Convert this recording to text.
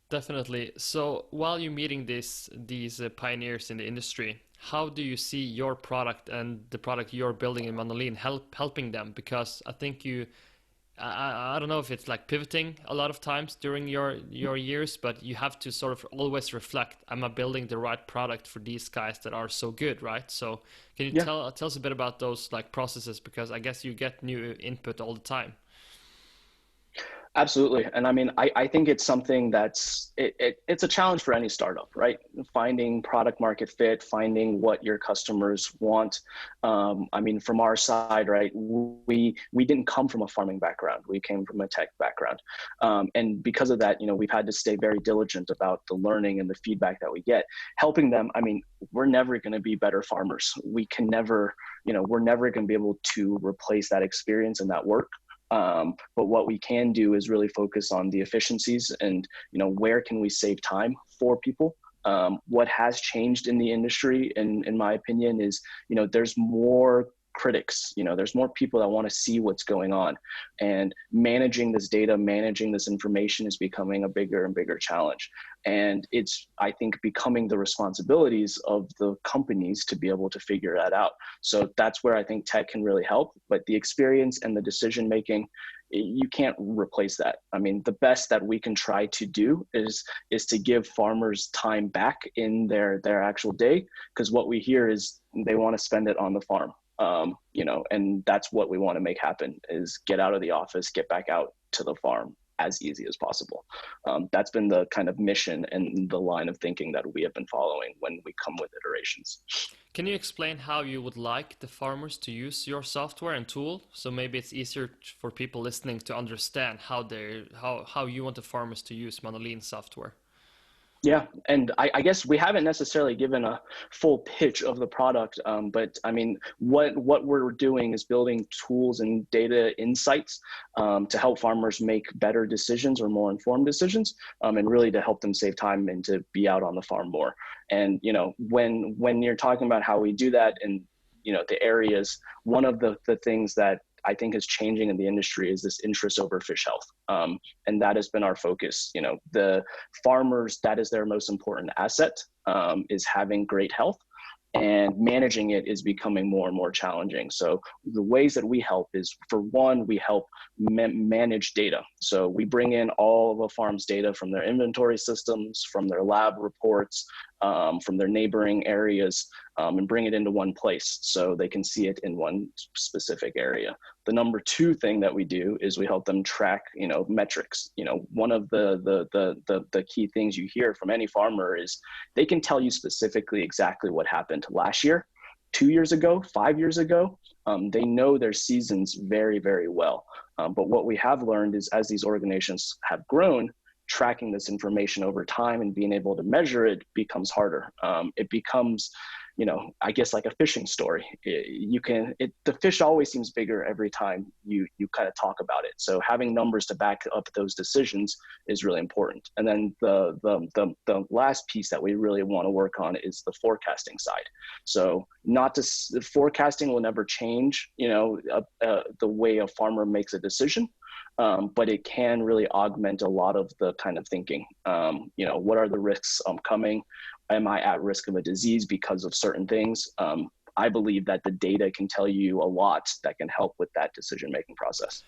Definitely. So while you're meeting these pioneers in the industry, how do you see your product and the product you're building in Manolin helping them? Because I think I don't know if it's like pivoting a lot of times during your years, but you have to sort of always reflect, am I building the right product for these guys that are so good, right? So can you Yeah. tell us a bit about those like processes? Because I guess you get new input all the time. Absolutely. And I mean, I think it's something it's a challenge for any startup, right? Finding product market fit, finding what your customers want. I mean, from our side, right, we didn't come from a farming background. We came from a tech background. And because of that, we've had to stay very diligent about the learning and the feedback that we get, helping them. I mean, we're never going to be better farmers. We can never, we're never going to be able to replace that experience and that work. But what we can do is really focus on the efficiencies and, where can we save time for people. What has changed in the industry, in my opinion, is, there's more critics, there's more people that want to see what's going on, and managing this data, managing this information is becoming a bigger and bigger challenge. And it's, I think, becoming the responsibilities of the companies to be able to figure that out. So that's where I think tech can really help. But the experience and the decision making, you can't replace that. I mean, the best that we can try to do is to give farmers time back in their actual day, because what we hear is they want to spend it on the farm. And that's what we want to make happen, is get out of the office, get back out to the farm as easy as possible. That's been the kind of mission and the line of thinking that we have been following when we come with iterations. Can you explain how you would like the farmers to use your software and tool? So maybe it's easier for people listening to understand how you want the farmers to use Manolin software. Yeah, and I guess we haven't necessarily given a full pitch of the product, but I mean, what we're doing is building tools and data insights to help farmers make better decisions or more informed decisions, and really to help them save time and to be out on the farm more. And when you're talking about how we do that, and the areas, one of the things that I think is changing in the industry is this interest over fish health. And that has been our focus. The farmers, that is their most important asset, is having great health, and managing it is becoming more and more challenging. So the ways that we help is, for one, we help manage data. So we bring in all of a farm's data from their inventory systems, from their lab reports, from their neighboring areas, and bring it into one place so they can see it in one specific area. The number two thing that we do is we help them track, metrics. One of the key things you hear from any farmer is they can tell you specifically exactly what happened last year, 2 years ago, 5 years ago. They know their seasons very, very well. But what we have learned is, as these organizations have grown, tracking this information over time and being able to measure it becomes harder. It becomes, I guess, like a fishing story. The fish always seems bigger every time you kind of talk about it. So having numbers to back up those decisions is really important. And then the last piece that we really want to work on is the forecasting side. So forecasting will never change, the way a farmer makes a decision. But it can really augment a lot of the kind of thinking. What are the risks coming? Am I at risk of a disease because of certain things? I believe that the data can tell you a lot that can help with that decision-making process.